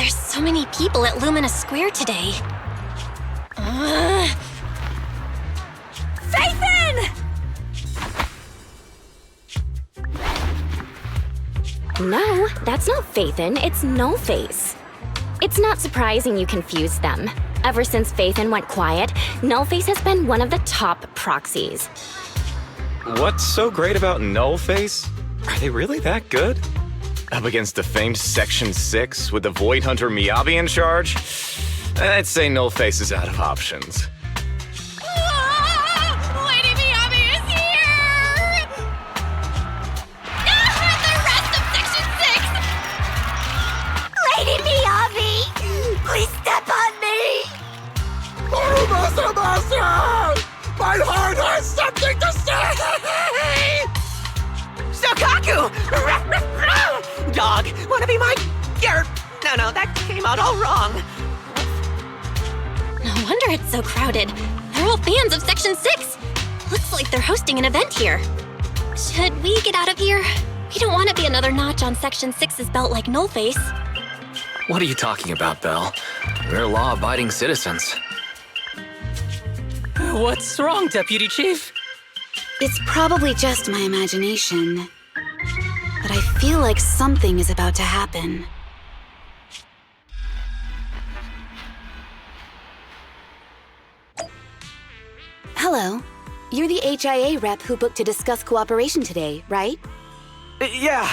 There's so many people at Lumina Square today. Phaethon! No, that's not Phaethon, it's Nullface. It's not surprising you confused them. Ever since Phaethon went quiet, Nullface has been one of the top proxies. What's so great about Nullface? Are they really that good? Up against the famed Section 6 with the Void Hunter Miyabi in charge? I'd say Nullface is out of options. Lady Miyabi is here! The rest of Section 6! Lady Miyabi! Please step on me! My heart has something to say! Sokaku! Dog, wanna be my... No, that came out all wrong. No wonder it's so crowded. They're all fans of Section 6. Looks like they're hosting an event here. Should we get out of here? We don't want to be another notch on Section 6's belt like Nullface. What are you talking about, Belle? We're law-abiding citizens. What's wrong, Deputy Chief? It's probably just my imagination, but I feel like something is about to happen. Hello. You're the HIA rep who booked to discuss cooperation today, right? Yeah.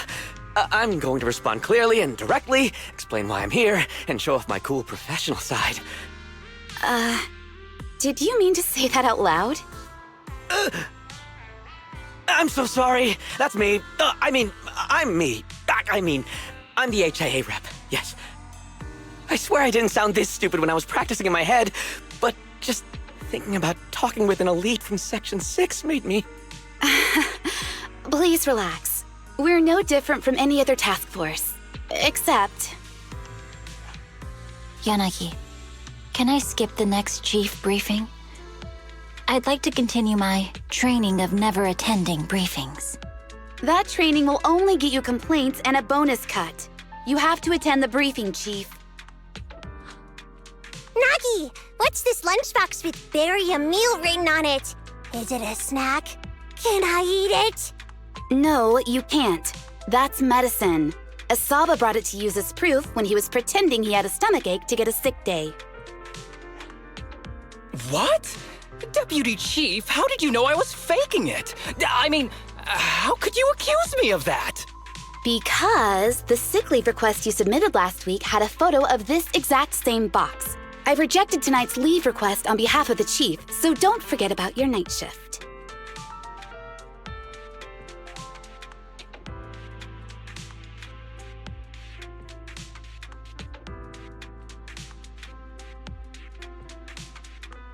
I'm going to respond clearly and directly, explain why I'm here, and show off my cool professional side. Did you mean to say that out loud? I'm so sorry. That's me. I'm me. I'm the HIA rep. Yes. I swear I didn't sound this stupid when I was practicing in my head, but just thinking about talking with an elite from Section 6 made me... Please relax. We're no different from any other task force. Except... Yanagi, can I skip the next chief briefing? I'd like to continue my training of never attending briefings. that training will only get you complaints and a bonus cut. You have to attend the briefing, Chief. Nagi, what's this lunchbox with "bury a meal" written on it? Is it a snack? Can I eat it? No, you can't. That's medicine. Asaba brought it to use as proof when he was pretending he had a stomachache to get a sick day. What? Deputy Chief, how did you know I was faking it? I mean, how could you accuse me of that? Because the sick leave request you submitted last week had a photo of this exact same box. I've rejected tonight's leave request on behalf of the Chief, so don't forget about your night shift.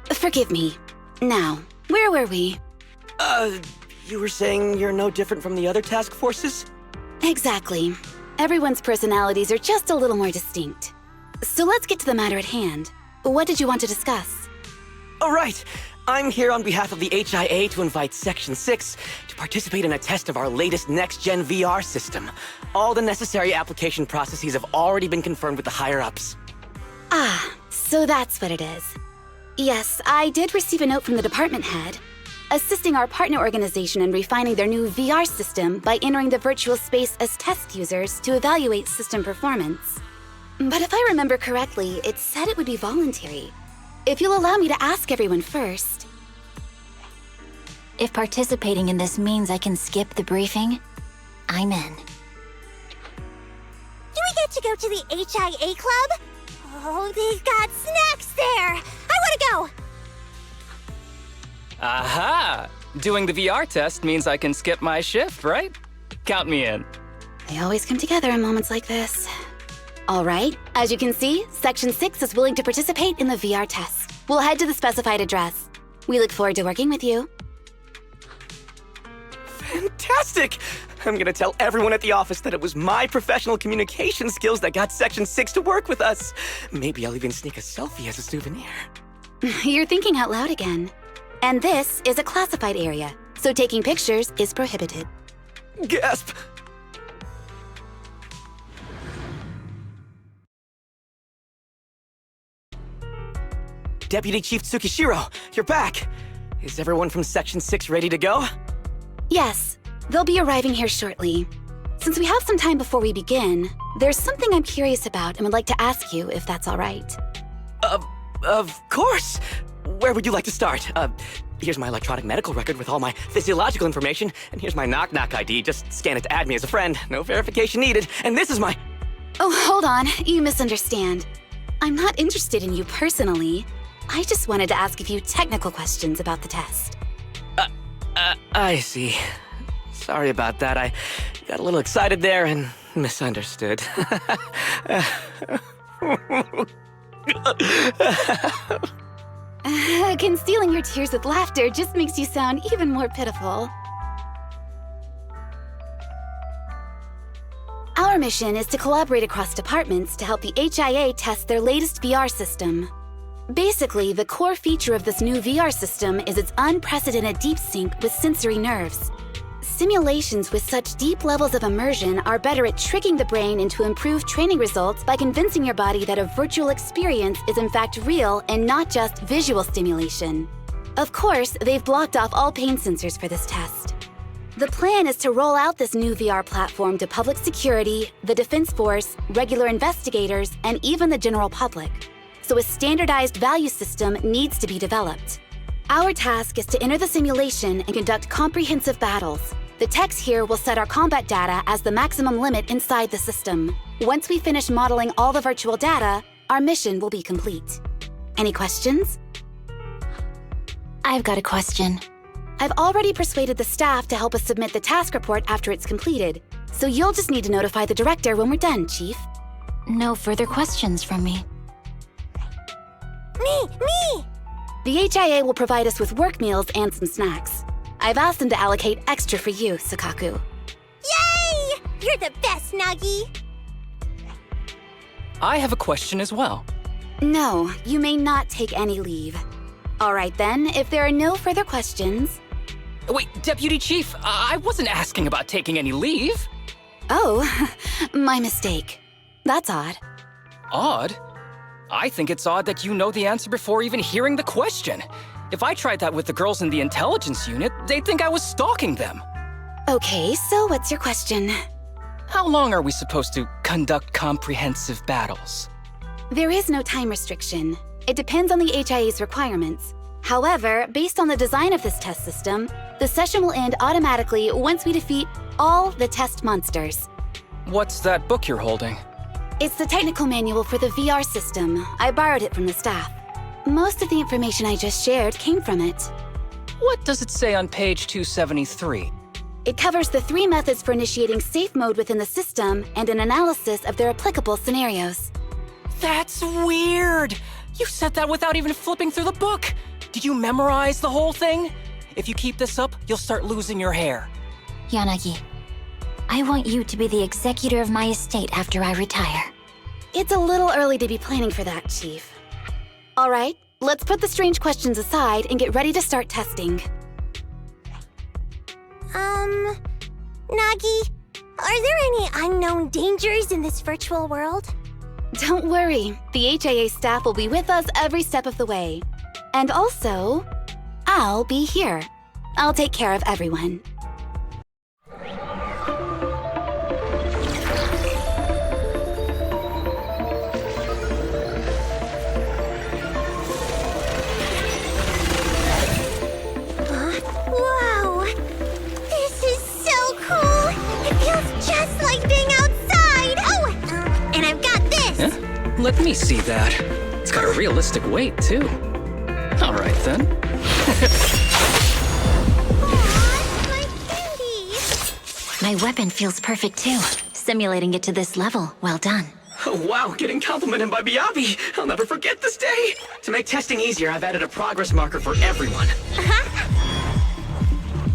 Forgive me. Now, where were we? You were saying you're no different from the other task forces? Exactly. Everyone's personalities are just a little more distinct. So let's get to the matter at hand. What did you want to discuss? Oh, right. I'm here on behalf of the HIA to invite Section 6 to participate in a test of our latest next-gen VR system. All the necessary application processes have already been confirmed with the higher-ups. Ah, so that's what it is. Yes, I did receive a note from the department head, assisting our partner organization in refining their new VR system by entering the virtual space as test users to evaluate system performance. But if I remember correctly, it said it would be voluntary. If you'll allow me to ask everyone first. If participating in this means I can skip the briefing, I'm in. Do we get to go to the HIA club? Oh, they've got snacks there! I want to go! Aha! Doing the VR test means I can skip my shift, right? Count me in. They always come together in moments like this. All right, as you can see, Section 6 is willing to participate in the VR test. We'll head to the specified address. We look forward to working with you. Fantastic! I'm gonna tell everyone at the office that it was my professional communication skills that got Section 6 to work with us. Maybe I'll even sneak a selfie as a souvenir. You're thinking out loud again. And this is a classified area, so taking pictures is prohibited. Gasp! Deputy Chief Tsukishiro, you're back. Is everyone from Section 6 ready to go? Yes, they'll be arriving here shortly. Since we have some time before we begin, there's something I'm curious about and would like to ask you if that's all right. Of course. Where would you like to start? Here's my electronic medical record with all my physiological information, and here's my knock-knock ID. Just scan it to add me as a friend. No verification needed. And this is my... Oh, hold on. You misunderstand. I'm not interested in you personally. I just wanted to ask a few technical questions about the test. I see. Sorry about that. I got a little excited there and misunderstood. Concealing your tears with laughter just makes you sound even more pitiful. Our mission is to collaborate across departments to help the HIA test their latest VR system. Basically, the core feature of this new VR system is its unprecedented deep sync with sensory nerves. Simulations with such deep levels of immersion are better at tricking the brain into improved training results by convincing your body that a virtual experience is in fact real and not just visual stimulation. Of course, they've blocked off all pain sensors for this test. The plan is to roll out this new VR platform to public security, the Defense Force, regular investigators, and even the general public. So a standardized value system needs to be developed. Our task is to enter the simulation and conduct comprehensive battles. The techs here will set our combat data as the maximum limit inside the system. Once we finish modeling all the virtual data, our mission will be complete. Any questions? I've got a question. I've already persuaded the staff to help us submit the task report after it's completed, so you'll just need to notify the director when we're done, Chief. No further questions from me. Me! The HIA will provide us with work meals and some snacks. I've asked them to allocate extra for you, Sakaku. Yay! You're the best, Nagi! I have a question as well. No, you may not take any leave. All right then, if there are no further questions... Wait, Deputy Chief, I wasn't asking about taking any leave. Oh, my mistake. That's odd. Odd? I think it's odd that you know the answer before even hearing the question. If I tried that with the girls in the intelligence unit, they'd think I was stalking them. Okay, so what's your question? How long are we supposed to conduct comprehensive battles? There is no time restriction. It depends on the HIA's requirements. However, based on the design of this test system, the session will end automatically once we defeat all the test monsters. What's that book you're holding? It's the technical manual for the VR system. I borrowed it from the staff. Most of the information I just shared came from it. What does it say on page 273? It covers the 3 methods for initiating safe mode within the system and an analysis of their applicable scenarios. That's weird! You said that without even flipping through the book! Did you memorize the whole thing? If you keep this up, you'll start losing your hair. Yanagi, I want you to be the executor of my estate after I retire. It's a little early to be planning for that, Chief. All right, let's put the strange questions aside and get ready to start testing. Nagi, are there any unknown dangers in this virtual world? Don't worry, the HIA staff will be with us every step of the way. And also, I'll be here. I'll take care of everyone. Wow! This is so cool! It feels just like being outside! Oh! And I've got this! Yeah? Let me see that. It's got a realistic weight, too. All right, then. Aw, my candy! My weapon feels perfect too. Simulating it to this level, well done. Oh, wow, getting complimented by Biabi. I'll never forget this day. To make testing easier, I've added a progress marker for everyone.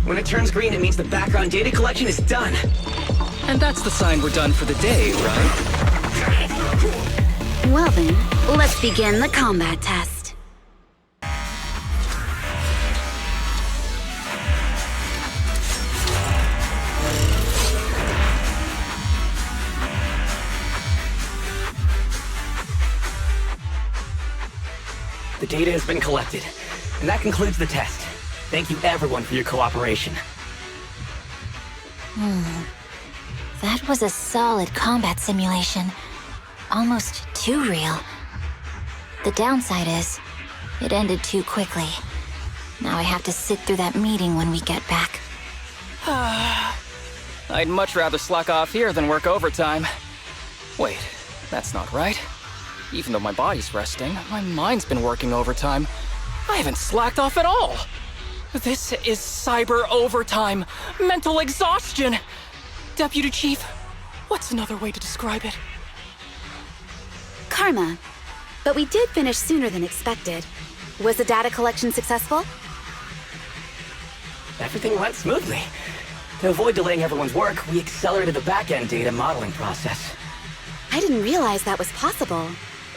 When it turns green, it means the background data collection is done. And that's the sign we're done for the day, right? Well then, let's begin the combat test. The data has been collected. And that concludes the test. Thank you everyone for your cooperation. That was a solid combat simulation. Almost too real. The downside is, it ended too quickly. Now I have to sit through that meeting when we get back. I'd much rather slack off here than work overtime. Wait, that's not right. Even though my body's resting, my mind's been working overtime. I haven't slacked off at all. This is cyber overtime. Mental exhaustion. Deputy Chief, what's another way to describe it? Karma. But we did finish sooner than expected. Was the data collection successful? Everything went smoothly. To avoid delaying everyone's work, we accelerated the back-end data modeling process. I didn't realize that was possible.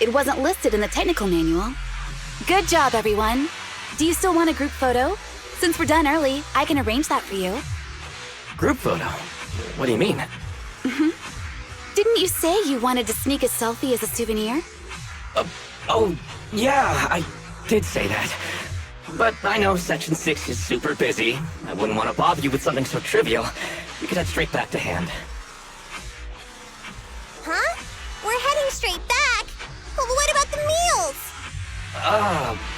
It wasn't listed in the technical manual. Good job, everyone. Do you still want a group photo? Since we're done early, I can arrange that for you. Group photo? What do you mean? Didn't you say you wanted to sneak a selfie as a souvenir? Oh, yeah, I did say that. But I know Section 6 is super busy. I wouldn't want to bother you with something so trivial. We could head straight back to hand. Huh? We're heading straight back? But what about the meals?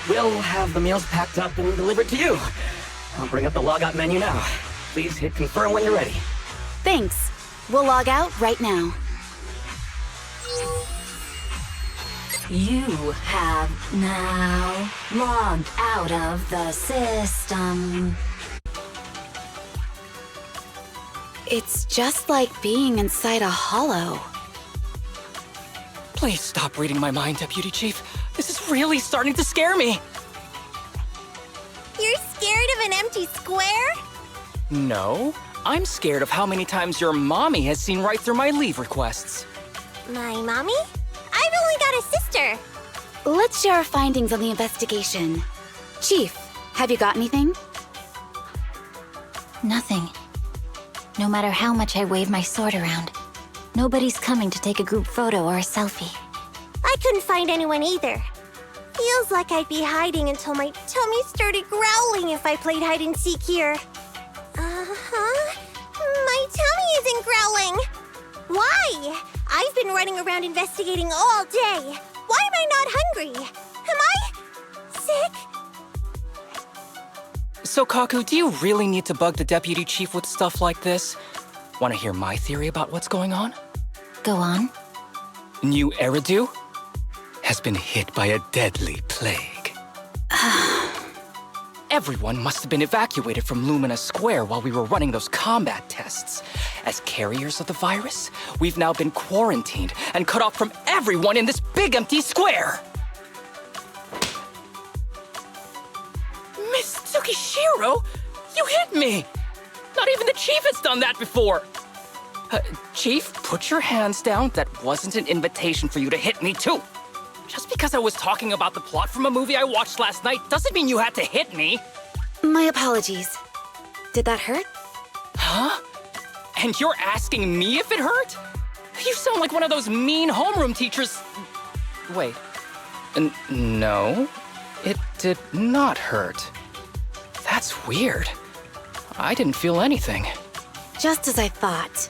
We'll have the meals packed up and delivered to you. I'll bring up the logout menu now. Please hit confirm when you're ready. Thanks. We'll log out right now. You have now logged out of the system. It's just like being inside a hollow. Please stop reading my mind, Deputy Chief. This is really starting to scare me. You're scared of an empty square? No, I'm scared of how many times your mommy has seen right through my leave requests. My mommy? I've only got a sister. Let's share our findings on the investigation. Chief, have you got anything? Nothing. No matter how much I wave my sword around, nobody's coming to take a group photo or a selfie. I couldn't find anyone either. Feels like I'd be hiding until my tummy started growling if I played hide and seek here. Uh-huh. My tummy isn't growling. Why? I've been running around investigating all day. Why am I not hungry? Am I sick? So, Kaku, do you really need to bug the Deputy Chief with stuff like this? Want to hear my theory about what's going on? Go on. New Eridu has been hit by a deadly plague. Everyone must have been evacuated from Lumina Square while we were running those combat tests. As carriers of the virus, we've now been quarantined and cut off from everyone in this big empty square. Miss Tsukishiro, you hit me! Not even the Chief has done that before! Chief, put your hands down. That wasn't an invitation for you to hit me, too. Just because I was talking about the plot from a movie I watched last night doesn't mean you had to hit me. My apologies. Did that hurt? Huh? And you're asking me if it hurt? You sound like one of those mean homeroom teachers. Wait. No, it did not hurt. That's weird. I didn't feel anything. Just as I thought.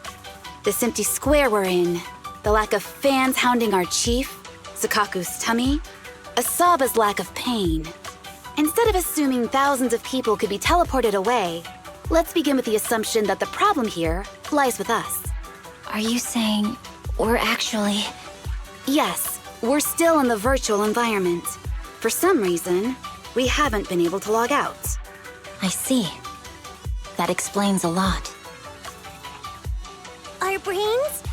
This empty square we're in, the lack of fans hounding our chief, Sukaku's tummy, Asaba's lack of pain. Instead of assuming thousands of people could be teleported away, let's begin with the assumption that the problem here lies with us. Are you saying we're actually... Yes, we're still in the virtual environment. For some reason, we haven't been able to log out. I see. That explains a lot. Our brains?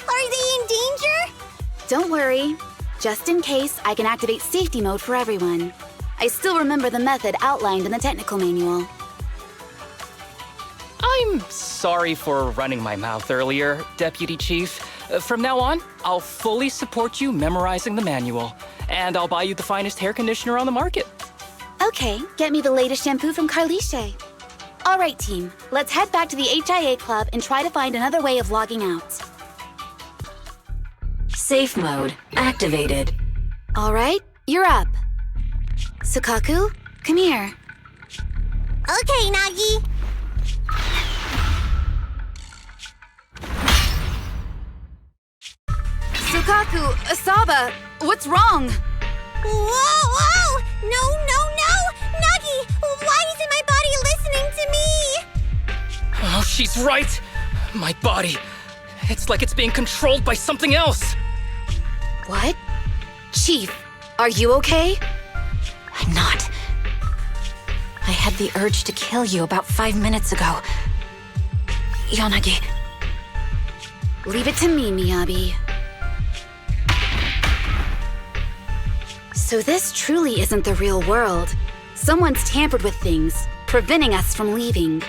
Are they in danger? Don't worry. Just in case, I can activate safety mode for everyone. I still remember the method outlined in the technical manual. I'm sorry for running my mouth earlier, Deputy Chief. From now on, I'll fully support you memorizing the manual, and I'll buy you the finest hair conditioner on the market. Okay, get me the latest shampoo from Carliche. All right, team, let's head back to the HIA Club and try to find another way of logging out. Safe mode activated. All right, you're up. Sukaku, come here. Okay, Nagi. Sukaku, Asaba, what's wrong? Whoa! No! Nagi, why isn't my body listening to me? Oh, she's right! My body. It's like it's being controlled by something else. What? Chief, are you okay? I'm not. I had the urge to kill you about 5 minutes ago. Yanagi. Leave it to me, Miyabi. So this truly isn't the real world. Someone's tampered with things, preventing us from leaving.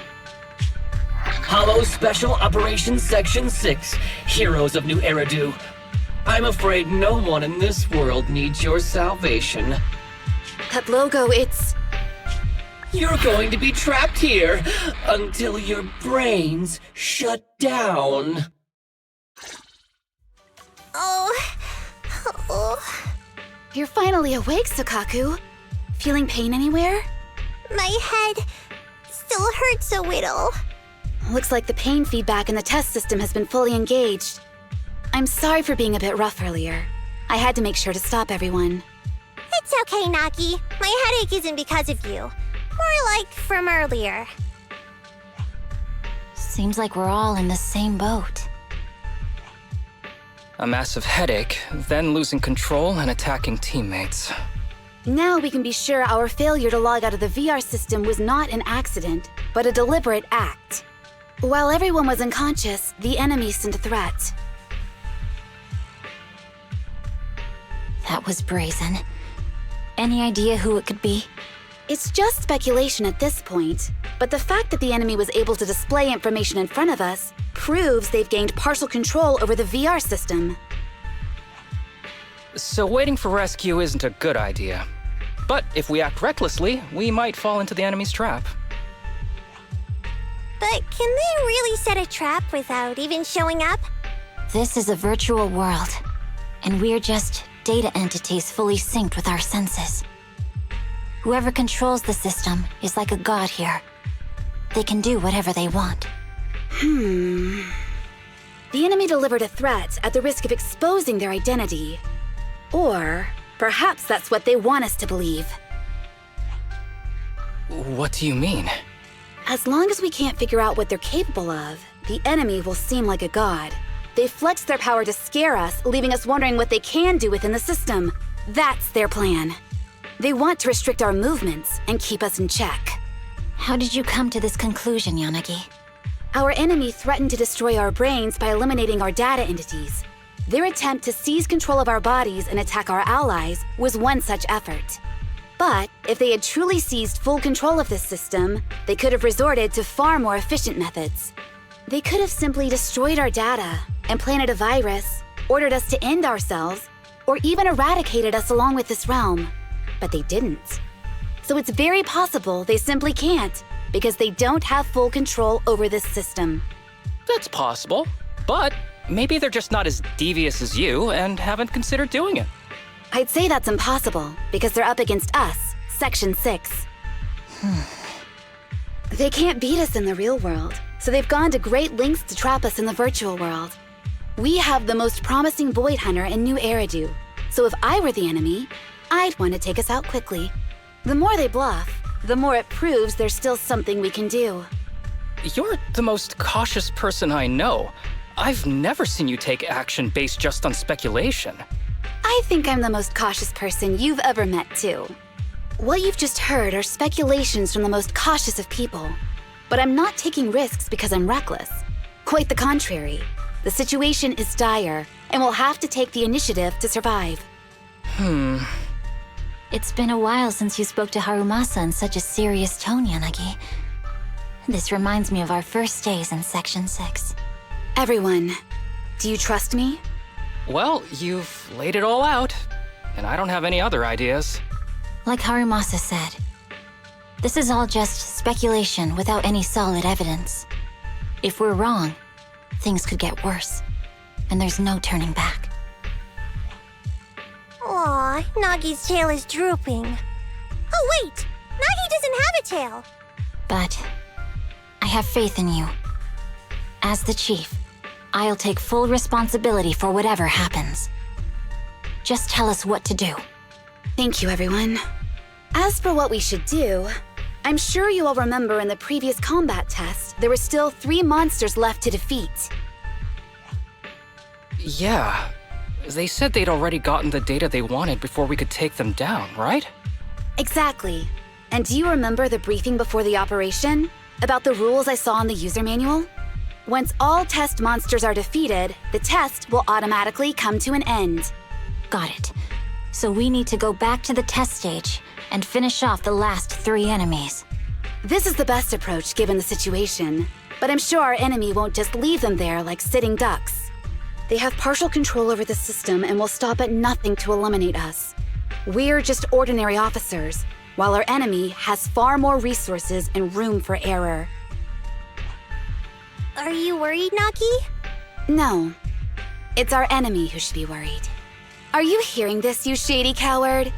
Hollow Special Operations Section 6, Heroes of New Eridu. I'm afraid no one in this world needs your salvation. That logo, it's... You're going to be trapped here until your brains shut down. Oh. You're finally awake, Sukaku. Feeling pain anywhere? My head still hurts a little. Looks like the pain feedback in the test system has been fully engaged. I'm sorry for being a bit rough earlier. I had to make sure to stop everyone. It's okay, Nagi. My headache isn't because of you. More like from earlier. Seems like we're all in the same boat. A massive headache, then losing control and attacking teammates. Now we can be sure our failure to log out of the VR system was not an accident, but a deliberate act. While everyone was unconscious, the enemy sent a threat. That was brazen. Any idea who it could be? It's just speculation at this point, but the fact that the enemy was able to display information in front of us proves they've gained partial control over the VR system. So waiting for rescue isn't a good idea. But if we act recklessly, we might fall into the enemy's trap. But can they really set a trap without even showing up? This is a virtual world, and we're just data entities fully synced with our senses. Whoever controls the system is like a god here. They can do whatever they want. The enemy delivered a threat at the risk of exposing their identity. Or perhaps that's what they want us to believe. What do you mean? As long as we can't figure out what they're capable of, the enemy will seem like a god. They flex their power to scare us, leaving us wondering what they can do within the system. That's their plan. They want to restrict our movements and keep us in check. How did you come to this conclusion, Yanagi? Our enemy threatened to destroy our brains by eliminating our data entities. Their attempt to seize control of our bodies and attack our allies was one such effort. But if they had truly seized full control of this system, they could have resorted to far more efficient methods. They could have simply destroyed our data, implanted a virus, ordered us to end ourselves, or even eradicated us along with this realm. But they didn't. So it's very possible they simply can't, because they don't have full control over this system. That's possible, but maybe they're just not as devious as you and haven't considered doing it. I'd say that's impossible, because they're up against us, Section 6. They can't beat us in the real world, so they've gone to great lengths to trap us in the virtual world. We have the most promising Void Hunter in New Eridu, so if I were the enemy, I'd want to take us out quickly. The more they bluff, the more it proves there's still something we can do. You're the most cautious person I know. I've never seen you take action based just on speculation. I think I'm the most cautious person you've ever met, too. What you've just heard are speculations from the most cautious of people. But I'm not taking risks because I'm reckless. Quite the contrary. The situation is dire, and we'll have to take the initiative to survive. It's been a while since you spoke to Harumasa in such a serious tone, Yanagi. This reminds me of our first days in Section 6. Everyone, do you trust me? Well, you've laid it all out, and I don't have any other ideas. Like Harumasa said, this is all just speculation without any solid evidence. If we're wrong, things could get worse, and there's no turning back. Aw, Nagi's tail is drooping. Oh wait! Nagi doesn't have a tail! But I have faith in you. As the chief, I'll take full responsibility for whatever happens. Just tell us what to do. Thank you, everyone. As for what we should do, I'm sure you all remember in the previous combat test, there were still 3 monsters left to defeat. Yeah. They said they'd already gotten the data they wanted before we could take them down, right? Exactly. And do you remember the briefing before the operation? About the rules I saw in the user manual? Once all test monsters are defeated, the test will automatically come to an end. Got it. So we need to go back to the test stage and finish off the last 3 enemies. This is the best approach given the situation, but I'm sure our enemy won't just leave them there like sitting ducks. They have partial control over the system and will stop at nothing to eliminate us. We're just ordinary officers, while our enemy has far more resources and room for error. Are you worried, Nagi? No. It's our enemy who should be worried. Are you hearing this, you shady coward?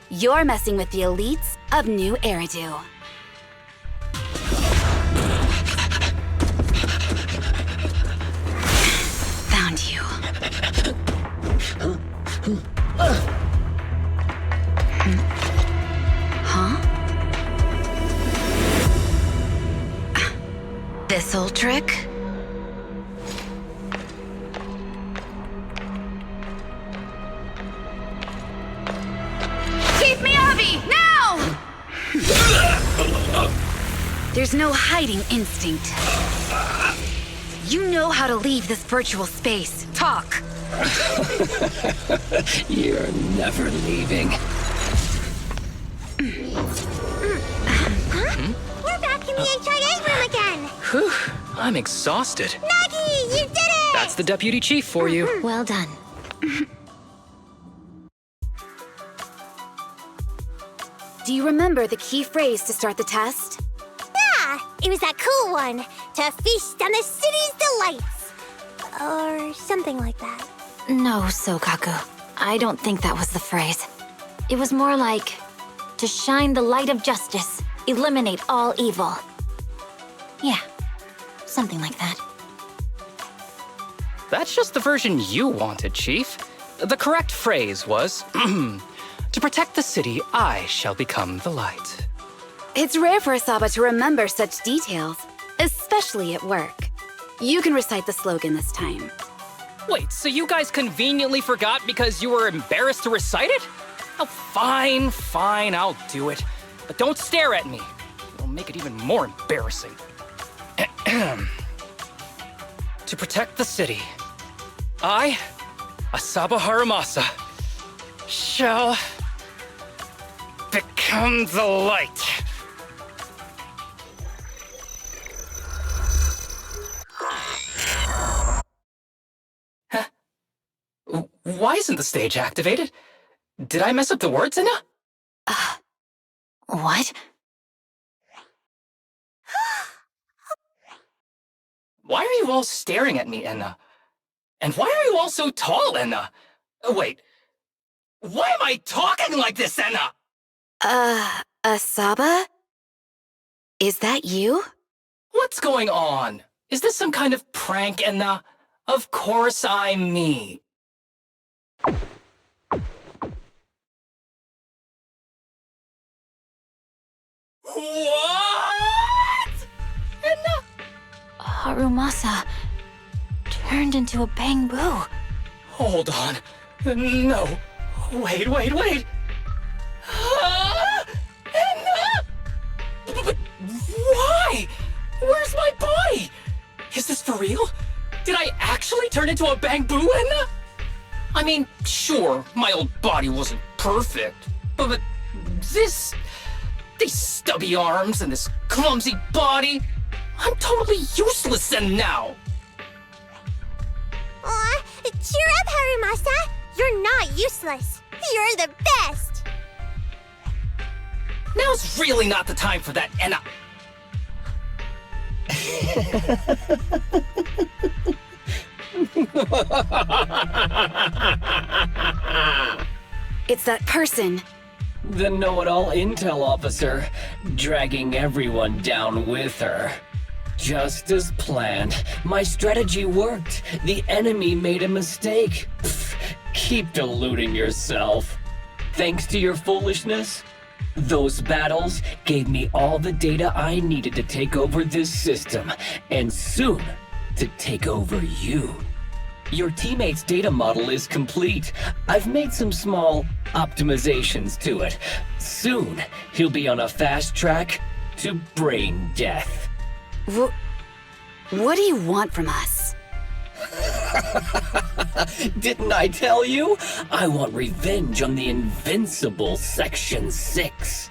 You're messing with the elites of New Eridu. Found you. Huh? This old trick? Chief Miyabi, now! There's no hiding instinct. You know how to leave this virtual space. Talk. You're never leaving. We're back in the HIA room again! Whew, I'm exhausted. Nagi, you did it! That's the deputy chief for you. Well done. Do you remember the key phrase to start the test? Yeah, it was that cool one. To feast on the city's delights. Or something like that. No, Sokaku. I don't think that was the phrase. It was more like, to shine the light of justice, eliminate all evil. Yeah, something like that. That's just the version you wanted, Chief. The correct phrase was, to protect the city, I shall become the light. It's rare for Asaba to remember such details, especially at work. You can recite the slogan this time. Wait, so you guys conveniently forgot because you were embarrassed to recite it? Oh, fine, I'll do it. But don't stare at me. It'll make it even more embarrassing. To protect the city, I, Asaba Haramasa, shall become the light. Huh? Why isn't the stage activated? Did I mess up the words, Inna? What? Why are you all staring at me, Enna? And why are you all so tall, Enna? Wait, why am I talking like this, Enna? Asaba? Is that you? What's going on? Is this some kind of prank, Enna? Of course I'm me. What? Enna? Harumasa turned into a bamboo. Hold on. No. Wait. Enna? But why? Where's my body? Is this for real? Did I actually turn into a bamboo, Enna? I mean, sure, my old body wasn't perfect, but these stubby arms and this clumsy body, I'm totally useless now. Aw, cheer up, Harumasa. You're not useless. You're the best. Now's really not the time for that, Enna. It's that person. the know-it-all intel officer, dragging everyone down with her. Just as planned. My strategy worked. The enemy made a mistake. Pfft, keep deluding yourself. Thanks to your foolishness, those battles gave me all the data I needed to take over this system, and soon to take over you. Your teammate's data model is complete. I've made some small optimizations to it. Soon, he'll be on a fast track to brain death. What do you want from us? Didn't I tell you? I want revenge on the invincible Section 6.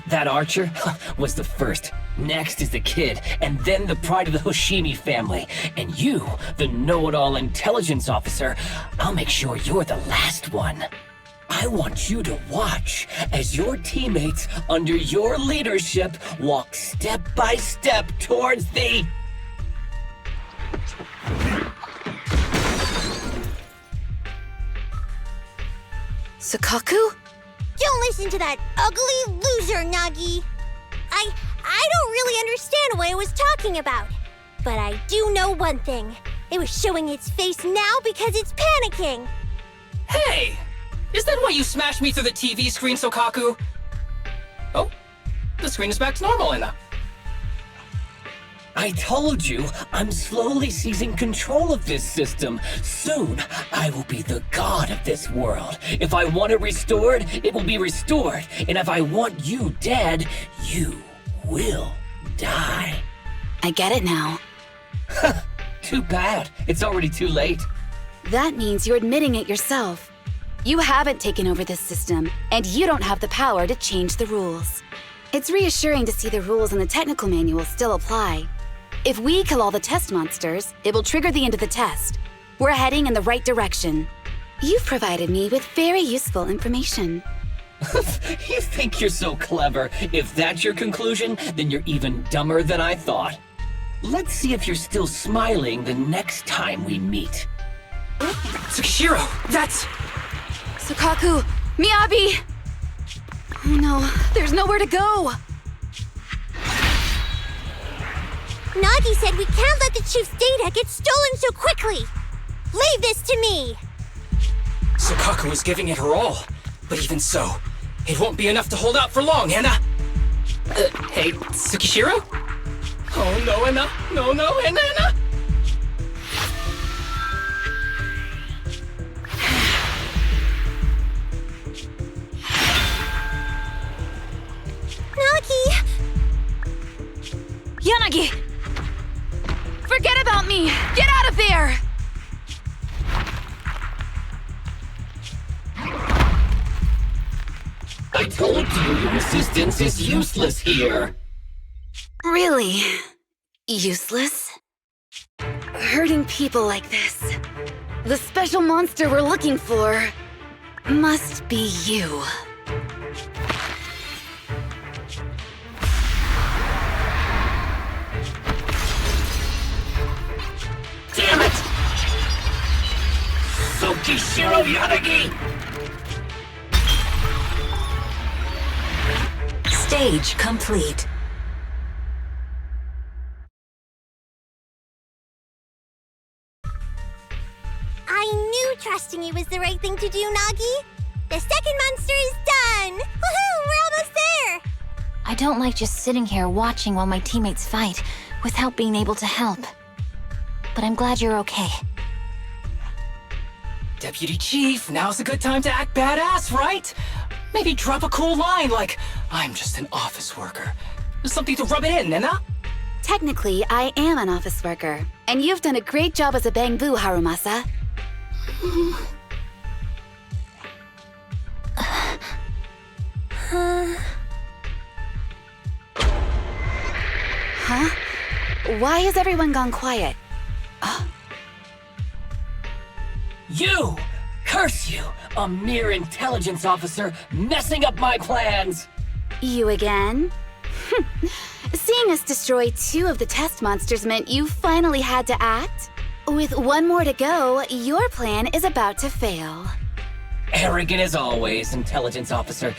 That archer was the first. Next is the kid, and then the pride of the Hoshimi family. And you, the know-it-all intelligence officer, I'll make sure you're the last one. I want you to watch as your teammates under your leadership walk step by step towards the... Sukaku? Don't listen to that ugly loser, Nagi. I don't really understand what it was talking about. But I do know one thing. It was showing its face now because it's panicking. Hey! Is that why you smashed me through the TV screen, Sokaku? Oh, the screen is back to normal, Enna. I told you, I'm slowly seizing control of this system. Soon, I will be the god of this world. If I want it restored, it will be restored. And if I want you dead, you will die. I get it now. Too bad. It's already too late. That means you're admitting it yourself. You haven't taken over this system, and you don't have the power to change the rules. It's reassuring to see the rules in the technical manual still apply. If we kill all the test monsters, it will trigger the end of the test. We're heading in the right direction. You've provided me with very useful information. You think you're so clever. If that's your conclusion, then you're even dumber than I thought. Let's see if you're still smiling the next time we meet. Tsukishiro, that's... Sukaku! Miyabi! Oh no, there's nowhere to go! Nagi said we can't let the chief's data get stolen so quickly. Leave this to me. Sukaku is giving it her all. But even so, it won't be enough to hold out for long, Enna. Hey, Tsukishiro? Oh no, Enna. No, Enna. Nagi! Yanagi! Forget about me! Get out of there! I told you your assistance is useless here. Really? Useless? Hurting people like this. The special monster we're looking for must be you. Damn it! Tsukishiro Yanagi! Stage complete. I knew trusting you was the right thing to do, Nagi. The second monster is done! Woohoo! We're almost there! I don't like just sitting here watching while my teammates fight without being able to help. But I'm glad you're okay. Deputy Chief, now's a good time to act badass, right? Maybe drop a cool line like, I'm just an office worker. Something to rub it in, Enna? Technically, I am an office worker, and you've done a great job as a bamboo, Harumasa. Huh? Why has everyone gone quiet? You! Curse you! A mere intelligence officer messing up my plans! You again? Seeing us destroy 2 of the test monsters meant you finally had to act? With 1 more to go, your plan is about to fail. Arrogant as always, intelligence officer.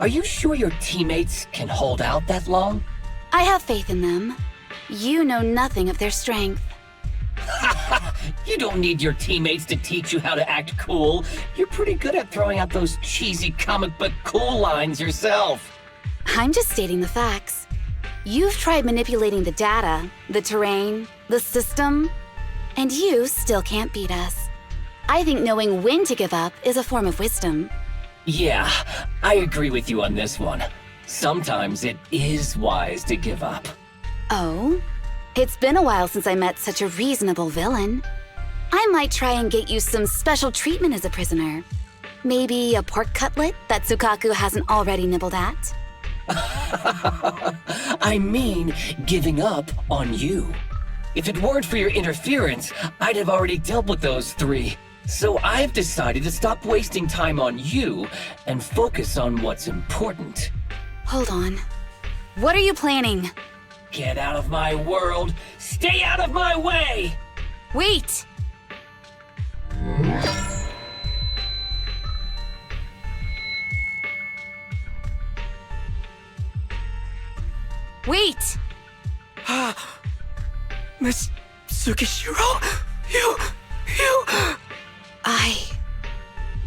Are you sure your teammates can hold out that long? I have faith in them. You know nothing of their strength. You don't need your teammates to teach you how to act cool. You're pretty good at throwing out those cheesy comic book cool lines yourself. I'm just stating the facts. You've tried manipulating the data, the terrain, the system, and you still can't beat us. I think knowing when to give up is a form of wisdom. Yeah, I agree with you on this one. Sometimes it is wise to give up. Oh? It's been a while since I met such a reasonable villain. I might try and get you some special treatment as a prisoner. Maybe a pork cutlet that Tsukaku hasn't already nibbled at? I mean, giving up on you. If it weren't for your interference, I'd have already dealt with those three. So I've decided to stop wasting time on you and focus on what's important. Hold on. What are you planning? Get out of my world! Stay out of my way! Wait! Wait! Miss Tsukishiro? You...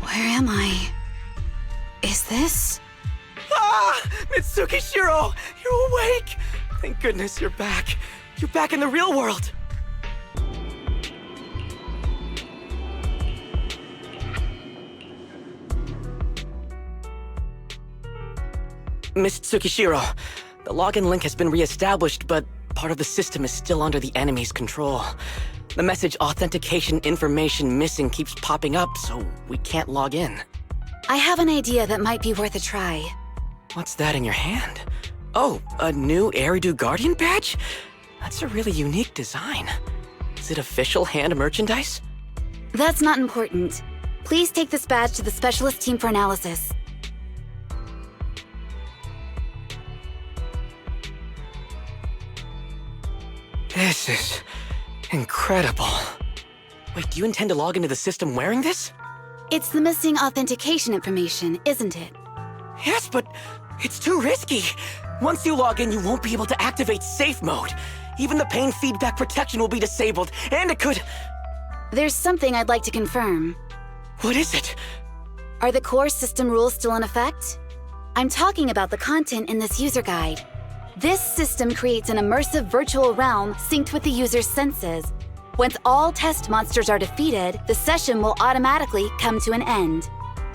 Where am I? Is this? Mitsukishiro! You're awake! Thank goodness you're back. You're back in the real world. Miss Tsukishiro, the login link has been re-established, but part of the system is still under the enemy's control. The message authentication information missing keeps popping up, so we can't log in. I have an idea that might be worth a try. What's that in your hand? Oh, a new Eridu Guardian badge? That's a really unique design. Is it official hand merchandise? That's not important. Please take this badge to the specialist team for analysis. This is incredible. Wait, do you intend to log into the system wearing this? It's the missing authentication information, isn't it? Yes, but it's too risky. Once you log in, you won't be able to activate safe mode. Even the pain feedback protection will be disabled, and it could... There's something I'd like to confirm. What is it? Are the core system rules still in effect? I'm talking about the content in this user guide. This system creates an immersive virtual realm synced with the user's senses. Once all test monsters are defeated, the session will automatically come to an end.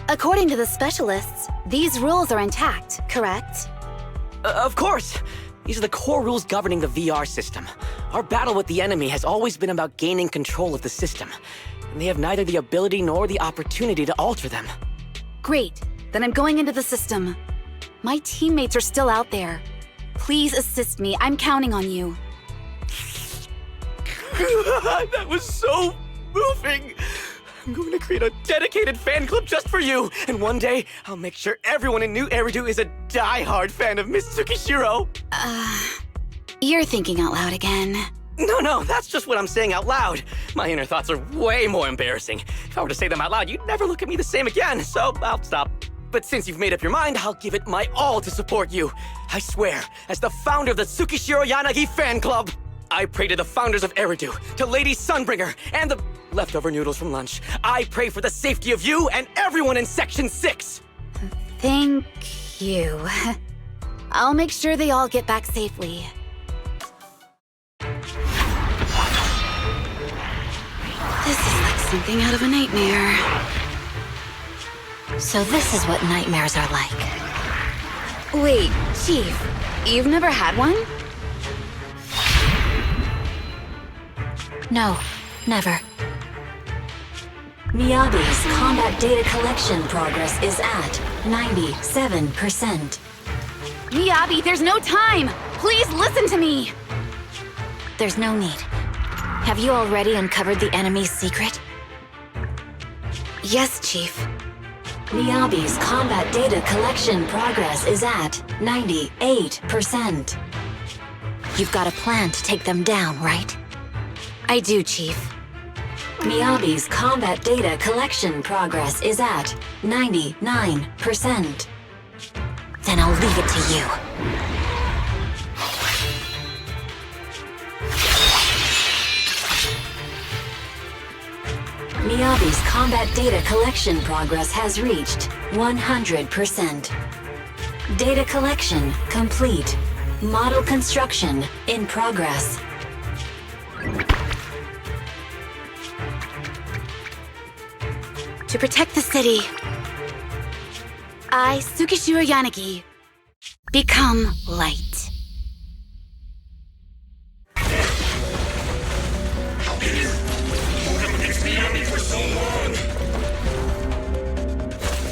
According to the specialists, these rules are intact, correct? Of course! These are the core rules governing the VR system. Our battle with the enemy has always been about gaining control of the system, and they have neither the ability nor the opportunity to alter them. Great, then I'm going into the system. My teammates are still out there. Please assist me, I'm counting on you. That was so moving! I'm going to create a dedicated fan club just for you, and one day, I'll make sure everyone in New Eridu is a die-hard fan of Miss Tsukishiro! You're thinking out loud again. No, that's just what I'm saying out loud. My inner thoughts are way more embarrassing. If I were to say them out loud, you'd never look at me the same again, so I'll stop. But since you've made up your mind, I'll give it my all to support you. I swear, as the founder of the Tsukishiro Yanagi fan club, I pray to the founders of Eridu, to Lady Sunbringer, and the leftover noodles from lunch. I pray for the safety of you and everyone in Section 6! Thank you. I'll make sure they all get back safely. This is like something out of a nightmare. So this is what nightmares are like. Wait, Chief, you've never had one? No, never. Miyabi's combat data collection progress is at 97%. Miyabi, there's no time! Please listen to me! There's no need. Have you already uncovered the enemy's secret? Yes, Chief. Miyabi's combat data collection progress is at 98%. You've got a plan to take them down, right? I do, Chief. Miyabi's combat data collection progress is at 99%. Then I'll leave it to you. Miyabi's combat data collection progress has reached 100%. Data collection complete. Model construction in progress. To protect the city, I, Tsukishiro Yanagi, become light.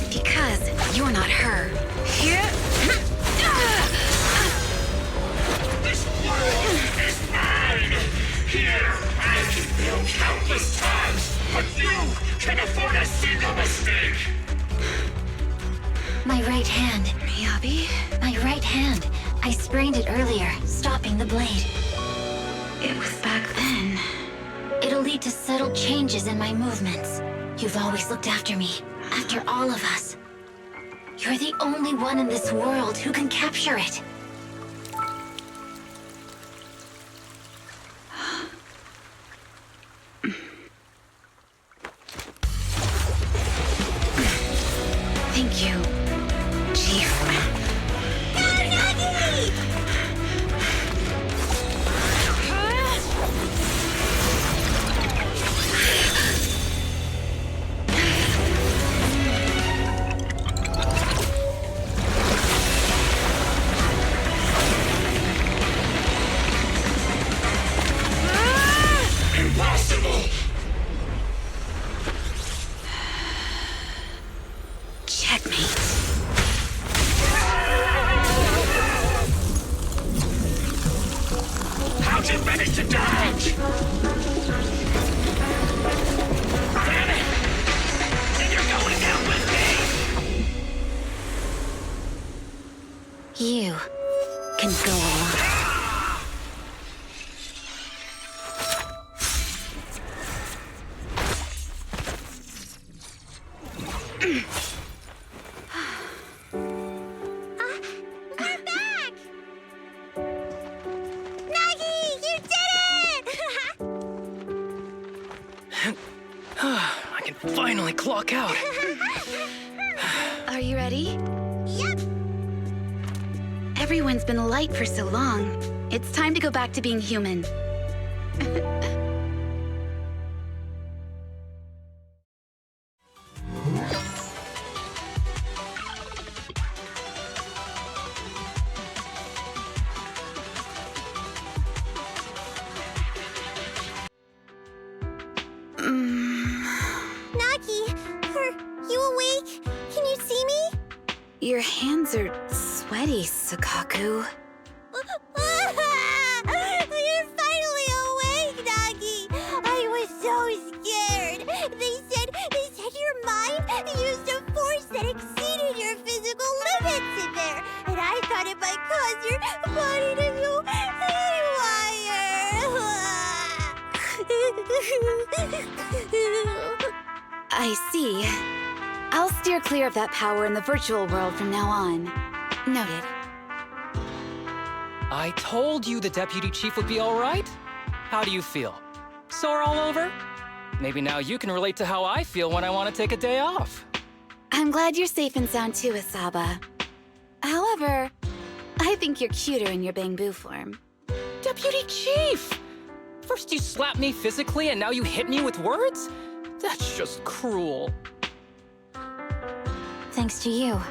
Because you're not her. This world is mine! Here, I can fail countless times, but you can afford a single mistake! My right hand. Miyabi? My right hand. I sprained it earlier, stopping the blade. It was back then. It'll lead to subtle changes in my movements. You've always looked after me, after all of us. You're the only one in this world who can capture it. Thank you, Chief. Impossible! Checkmate. How'd you manage to dodge? Damn it! And you're going down with me! You can go alone. We're back! Nagi, you did it! I can finally clock out. Are you ready? Yep. Everyone's been light for so long. It's time to go back to being human. Nagi, are you awake? Can you see me? Your hands are sweaty, Sakaku. You're finally awake, Nagi! I was so scared. They said your mind used a force that exceeded your physical limits in there. And I thought it might cause your body to go haywire. I see. I'll steer clear of that power in the virtual world from now on. Noted. I told you the deputy chief would be all right. How do you feel? Sore all over? Maybe now you can relate to how I feel when I want to take a day off. I'm glad you're safe and sound too, Asaba. However, I think you're cuter in your Bangbu form. Deputy chief! First you slap me physically and now you hit me with words? That's just cruel. Thanks to you,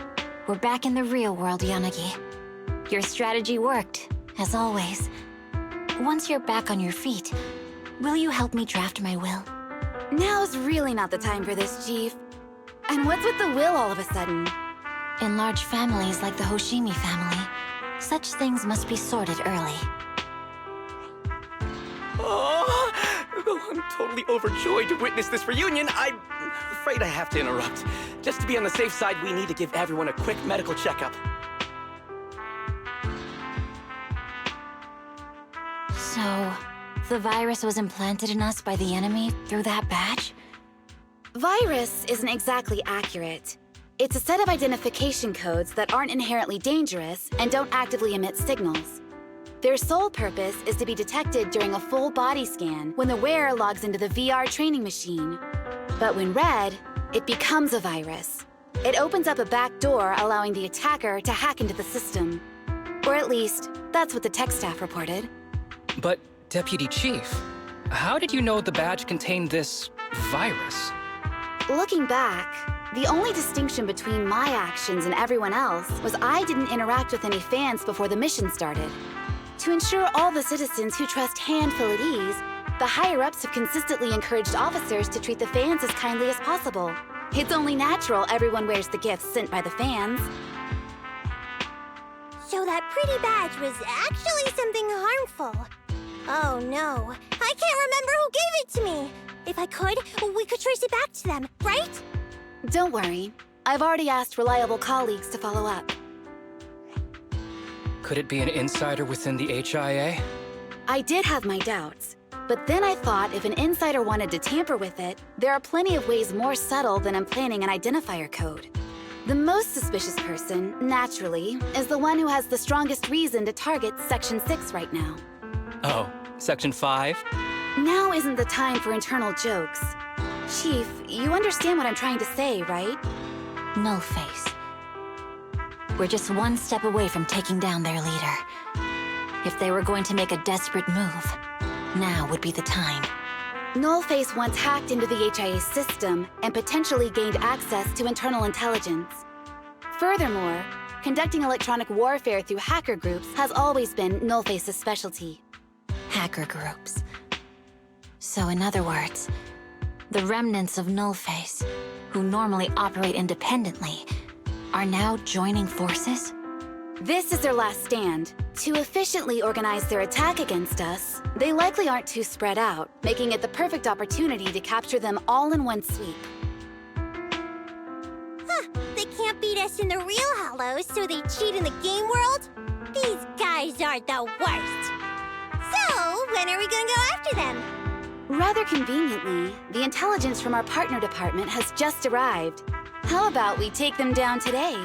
we're back in the real world, Yanagi. Your strategy worked, as always. Once you're back on your feet, will you help me draft my will? Now's really not the time for this, Chief. And what's with the will all of a sudden? In large families like the Hoshimi family, such things must be sorted early. Oh, though I'm totally overjoyed to witness this reunion, I'm afraid I have to interrupt. Just to be on the safe side, we need to give everyone a quick medical checkup. So, the virus was implanted in us by the enemy through that badge? Virus isn't exactly accurate. It's a set of identification codes that aren't inherently dangerous and don't actively emit signals. Their sole purpose is to be detected during a full body scan when the wearer logs into the VR training machine. But when read, it becomes a virus. It opens up a back door, allowing the attacker to hack into the system. Or at least, that's what the tech staff reported. But, Deputy Chief, how did you know the badge contained this virus? Looking back, the only distinction between my actions and everyone else was I didn't interact with any fans before the mission started. To ensure all the citizens who trust Han feel at ease, the higher-ups have consistently encouraged officers to treat the fans as kindly as possible. It's only natural everyone wears the gifts sent by the fans. So that pretty badge was actually something harmful. Oh no, I can't remember who gave it to me. If I could, we could trace it back to them, right? Don't worry. I've already asked reliable colleagues to follow up. Could it be an insider within the HIA? I did have my doubts, but then I thought if an insider wanted to tamper with it, there are plenty of ways more subtle than implanting an identifier code. The most suspicious person, naturally, is the one who has the strongest reason to target Section 6 right now. Oh, Section 5? Now isn't the time for internal jokes. Chief, you understand what I'm trying to say, right? Nullface. We're just one step away from taking down their leader. If they were going to make a desperate move, now would be the time. Nullface once hacked into the HIA system and potentially gained access to internal intelligence. Furthermore, conducting electronic warfare through hacker groups has always been Nullface's specialty. Hacker groups. So in other words, the remnants of Nullface, who normally operate independently, are now joining forces? This is their last stand. To efficiently organize their attack against us, they likely aren't too spread out, making it the perfect opportunity to capture them all in one sweep. Huh, they can't beat us in the real Hollows, so they cheat in the game world? These guys are the worst! So, when are we gonna go after them? Rather conveniently, the intelligence from our partner department has just arrived. How about we take them down today?